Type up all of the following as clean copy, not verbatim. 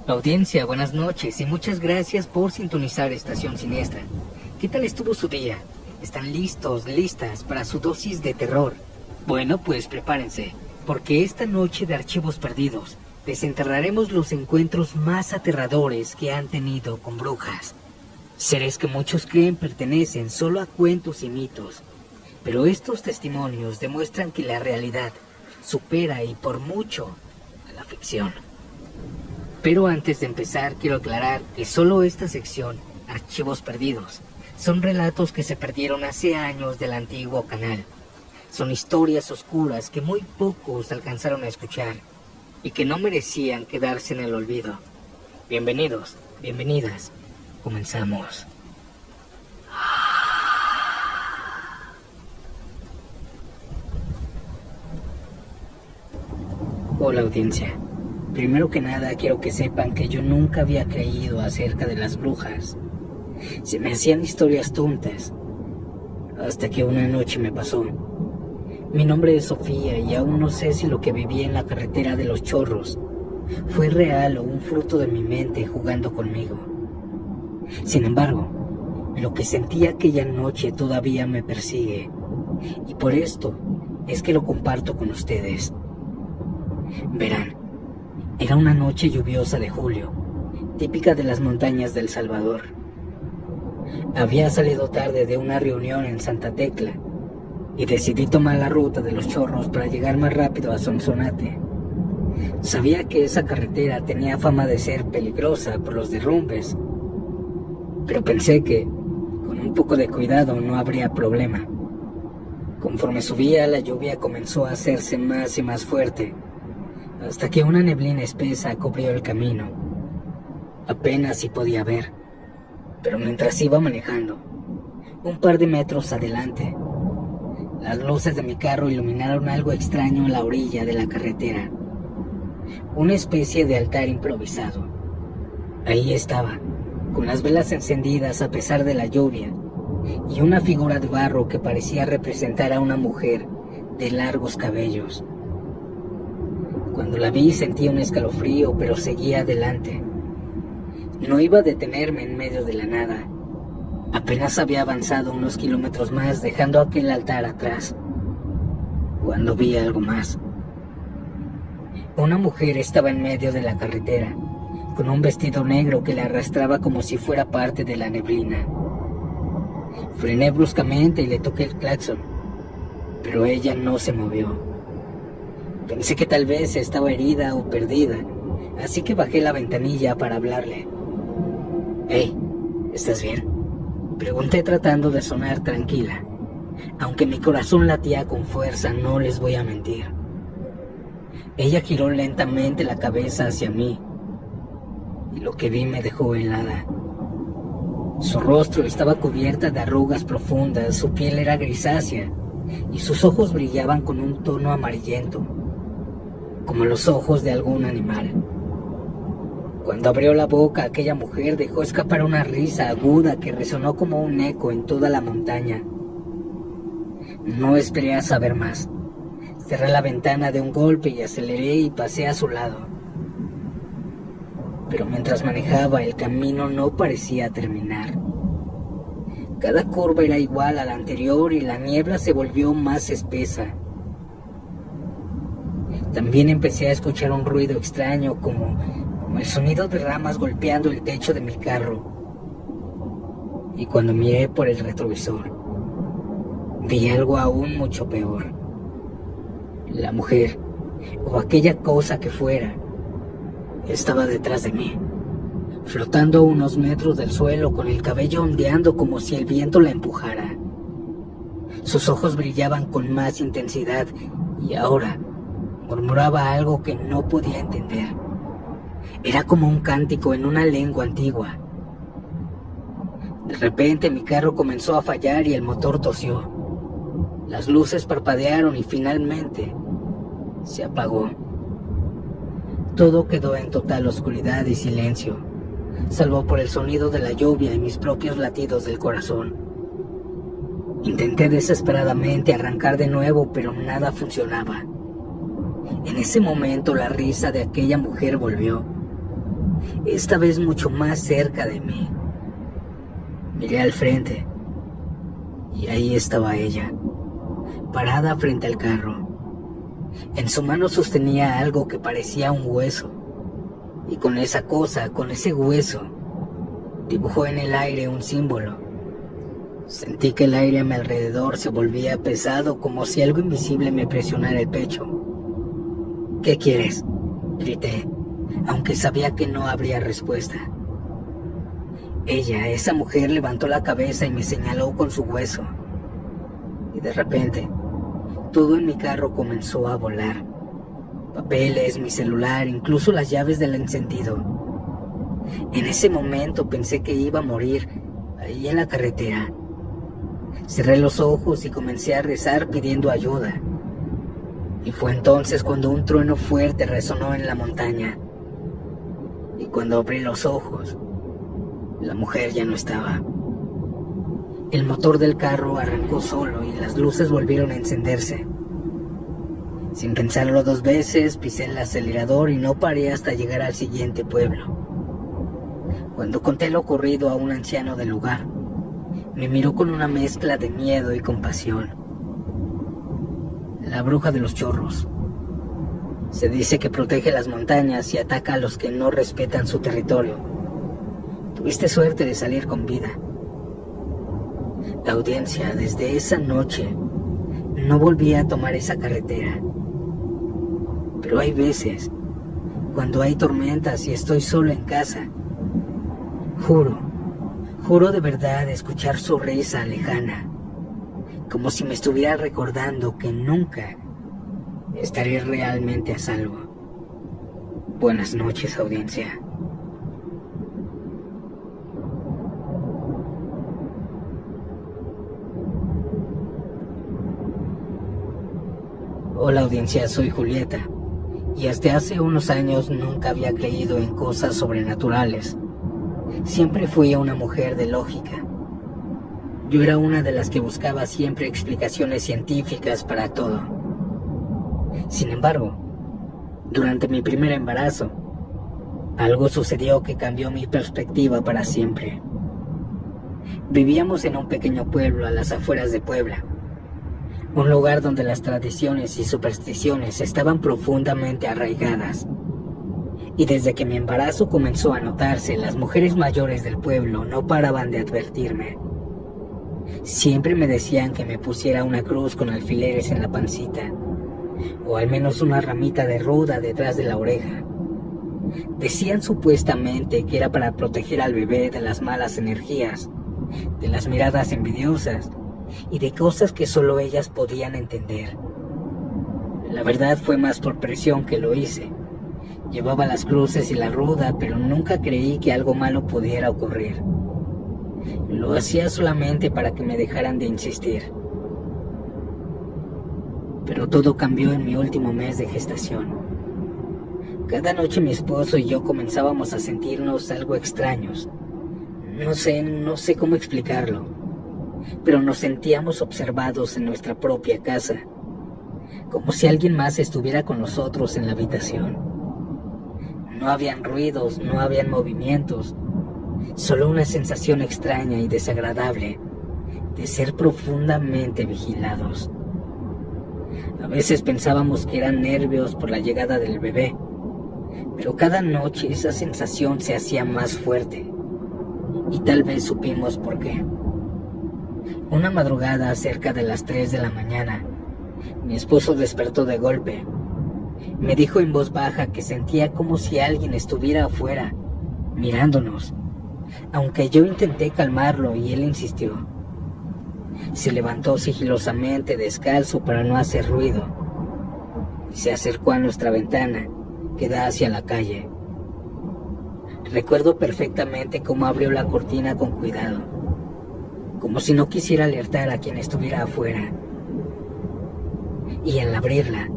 Audiencia, buenas noches y muchas gracias por sintonizar Estación Siniestra. ¿Qué tal estuvo su día? ¿Están listos, listas para su dosis de terror? Bueno, pues prepárense, porque esta noche de Archivos Perdidos desenterraremos los encuentros más aterradores que han tenido con brujas. Seres que muchos creen pertenecen solo a cuentos y mitos, pero estos testimonios demuestran que la realidad supera y por mucho a la ficción. Pero antes de empezar, quiero aclarar que solo esta sección, Archivos Perdidos, son relatos que se perdieron hace años del antiguo canal. Son historias oscuras que muy pocos alcanzaron a escuchar y que no merecían quedarse en el olvido. Bienvenidos, bienvenidas. Comenzamos. Hola, audiencia. Primero que nada quiero que sepan que yo nunca había creído acerca de las brujas. Se me hacían historias tontas, hasta que una noche me pasó. Mi nombre es Sofía y aún no sé si lo que viví en la carretera de los Chorros fue real o un fruto de mi mente jugando conmigo. Sin embargo, lo que sentí aquella noche todavía me persigue, y por esto es que lo comparto con ustedes. Verán, era una noche lluviosa de julio, típica de las montañas del Salvador. Había salido tarde de una reunión en Santa Tecla y decidí tomar la ruta de los Chorros para llegar más rápido a Sonsonate. Sabía que esa carretera tenía fama de ser peligrosa por los derrumbes, pero pensé que con un poco de cuidado no habría problema. Conforme subía, la lluvia comenzó a hacerse más y más fuerte, hasta que una neblina espesa cubrió el camino. Apenas si podía ver, pero mientras iba manejando, un par de metros adelante, las luces de mi carro iluminaron algo extraño en la orilla de la carretera. Una especie de altar improvisado. Ahí estaba, con las velas encendidas a pesar de la lluvia, y una figura de barro que parecía representar a una mujer de largos cabellos. Cuando la vi sentí un escalofrío, pero seguía adelante. No iba a detenerme en medio de la nada. Apenas había avanzado unos kilómetros más, dejando aquel altar atrás, cuando vi algo más. Una mujer estaba en medio de la carretera, con un vestido negro que la arrastraba como si fuera parte de la neblina. Frené bruscamente y le toqué el claxon, pero ella no se movió. Pensé que tal vez estaba herida o perdida, así que bajé la ventanilla para hablarle. «Hey, ¿estás bien?», pregunté tratando de sonar tranquila, aunque mi corazón latía con fuerza, no les voy a mentir. Ella giró lentamente la cabeza hacia mí, y lo que vi me dejó helada. Su rostro estaba cubierta de arrugas profundas, su piel era grisácea, y sus ojos brillaban con un tono amarillento, como los ojos de algún animal. Cuando abrió la boca, aquella mujer dejó escapar una risa aguda que resonó como un eco en toda la montaña. No esperé a saber más. Cerré la ventana de un golpe y aceleré y pasé a su lado. Pero mientras manejaba, el camino no parecía terminar. Cada curva era igual a la anterior y la niebla se volvió más espesa. También empecé a escuchar un ruido extraño como el sonido de ramas golpeando el techo de mi carro. Y cuando miré por el retrovisor, vi algo aún mucho peor. La mujer, o aquella cosa que fuera, estaba detrás de mí, flotando a unos metros del suelo con el cabello ondeando como si el viento la empujara. Sus ojos brillaban con más intensidad y ahora murmuraba algo que no podía entender. Era como un cántico en una lengua antigua. De repente mi carro comenzó a fallar y el motor tosió. Las luces parpadearon y finalmente se apagó. Todo quedó en total oscuridad y silencio, salvo por el sonido de la lluvia y mis propios latidos del corazón. Intenté desesperadamente arrancar de nuevo, pero nada funcionaba. En ese momento la risa de aquella mujer volvió. esta vez mucho más cerca de mí. Miré al frente y ahí estaba ella, parada frente al carro. En su mano sostenía algo que parecía un hueso, y con esa cosa, con ese hueso, dibujó en el aire un símbolo. Sentí que el aire a mi alrededor se volvía pesado, como si algo invisible me presionara el pecho. ¿Qué quieres?, grité, aunque sabía que no habría respuesta. Ella, esa mujer, levantó la cabeza y me señaló con su hueso. Y de repente, todo en mi carro comenzó a volar. Papeles, mi celular, incluso las llaves del encendido. En ese momento pensé que iba a morir, ahí en la carretera. Cerré los ojos y comencé a rezar pidiendo ayuda. Y fue entonces cuando un trueno fuerte resonó en la montaña. Y cuando abrí los ojos, la mujer ya no estaba. El motor del carro arrancó solo y las luces volvieron a encenderse. Sin pensarlo 2 veces, pisé el acelerador y no paré hasta llegar al siguiente pueblo. Cuando conté lo ocurrido a un anciano del lugar, me miró con una mezcla de miedo y compasión. La bruja de los chorros. Se dice que protege las montañas y ataca a los que no respetan su territorio. Tuviste suerte de salir con vida. La audiencia, desde esa noche, no volví a tomar esa carretera. Pero hay veces, cuando hay tormentas y estoy solo en casa, juro de verdad escuchar su risa lejana, como si me estuviera recordando que nunca estaré realmente a salvo. Buenas noches, audiencia. Hola, audiencia, soy Julieta, y hasta hace unos años nunca había creído en cosas sobrenaturales. Siempre fui una mujer de lógica. Yo era una de las que buscaba siempre explicaciones científicas para todo. Sin embargo, durante mi primer embarazo, algo sucedió que cambió mi perspectiva para siempre. Vivíamos en un pequeño pueblo a las afueras de Puebla, un lugar donde las tradiciones y supersticiones estaban profundamente arraigadas. Y desde que mi embarazo comenzó a notarse, las mujeres mayores del pueblo no paraban de advertirme. Siempre me decían que me pusiera una cruz con alfileres en la pancita, o al menos una ramita de ruda detrás de la oreja. Decían supuestamente que era para proteger al bebé de las malas energías, de las miradas envidiosas y de cosas que solo ellas podían entender. La verdad fue más por presión que lo hice. Llevaba las cruces y la ruda, pero nunca creí que algo malo pudiera ocurrir. Lo hacía solamente para que me dejaran de insistir. Pero todo cambió en mi último mes de gestación. Cada noche mi esposo y yo comenzábamos a sentirnos algo extraños. No sé cómo explicarlo, pero nos sentíamos observados en nuestra propia casa, como si alguien más estuviera con nosotros en la habitación. No habían ruidos, no habían movimientos, solo una sensación extraña y desagradable de ser profundamente vigilados. A veces pensábamos que eran nervios por la llegada del bebé, pero cada noche esa sensación se hacía más fuerte, y tal vez supimos por qué. Una madrugada, cerca de las 3 de la mañana, mi esposo despertó de golpe. Me dijo en voz baja que sentía como si alguien estuviera afuera, mirándonos, aunque yo intenté calmarlo y él insistió. Se levantó sigilosamente descalzo para no hacer ruido y se acercó a nuestra ventana que da hacia la calle. Recuerdo perfectamente cómo abrió la cortina con cuidado, como si no quisiera alertar a quien estuviera afuera. Y al abrirla,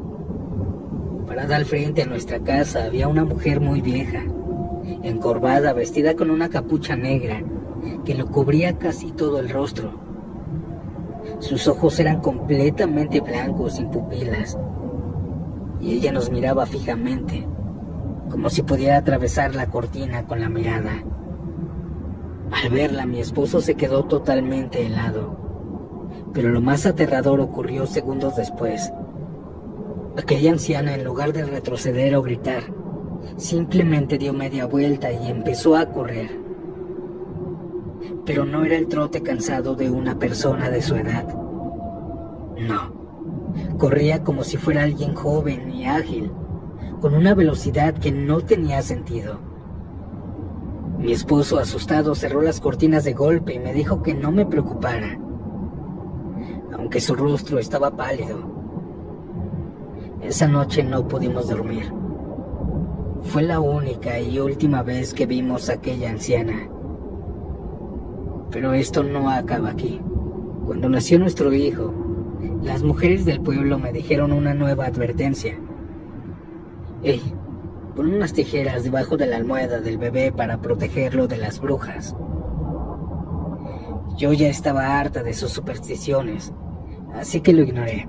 parada al frente de nuestra casa, había una mujer muy vieja, encorvada, vestida con una capucha negra que le cubría casi todo el rostro. Sus ojos eran completamente blancos, sin pupilas, y ella nos miraba fijamente, como si pudiera atravesar la cortina con la mirada. Al verla, mi esposo se quedó totalmente helado. Pero lo más aterrador ocurrió segundos después. Aquella anciana, en lugar de retroceder o gritar, simplemente dio media vuelta y empezó a correr. Pero no era el trote cansado de una persona de su edad. No, corría como si fuera alguien joven y ágil, con una velocidad que no tenía sentido. Mi esposo, asustado, cerró las cortinas de golpe y me dijo que no me preocupara, aunque su rostro estaba pálido. Esa noche no pudimos dormir. Fue la única y última vez que vimos a aquella anciana. Pero esto no acaba aquí. Cuando nació nuestro hijo, las mujeres del pueblo me dijeron una nueva advertencia. Hey, pon unas tijeras debajo de la almohada del bebé para protegerlo de las brujas. Yo ya estaba harta de sus supersticiones, así que lo ignoré.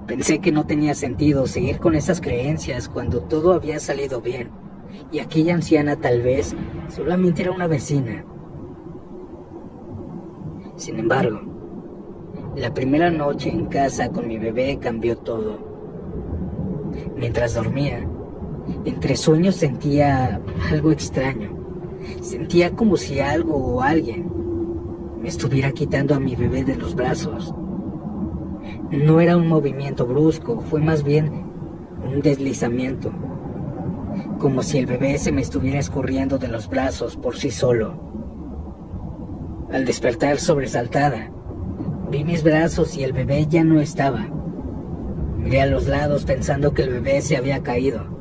Pensé que no tenía sentido seguir con esas creencias cuando todo había salido bien, y aquella anciana tal vez solamente era una vecina. Sin embargo, la primera noche en casa con mi bebé cambió todo. Mientras dormía, entre sueños sentía algo extraño. Sentía como si algo o alguien me estuviera quitando a mi bebé de los brazos. No era un movimiento brusco, fue más bien un deslizamiento, como si el bebé se me estuviera escurriendo de los brazos por sí solo. Al despertar sobresaltada, vi mis brazos y el bebé ya no estaba. Miré a los lados pensando que el bebé se había caído,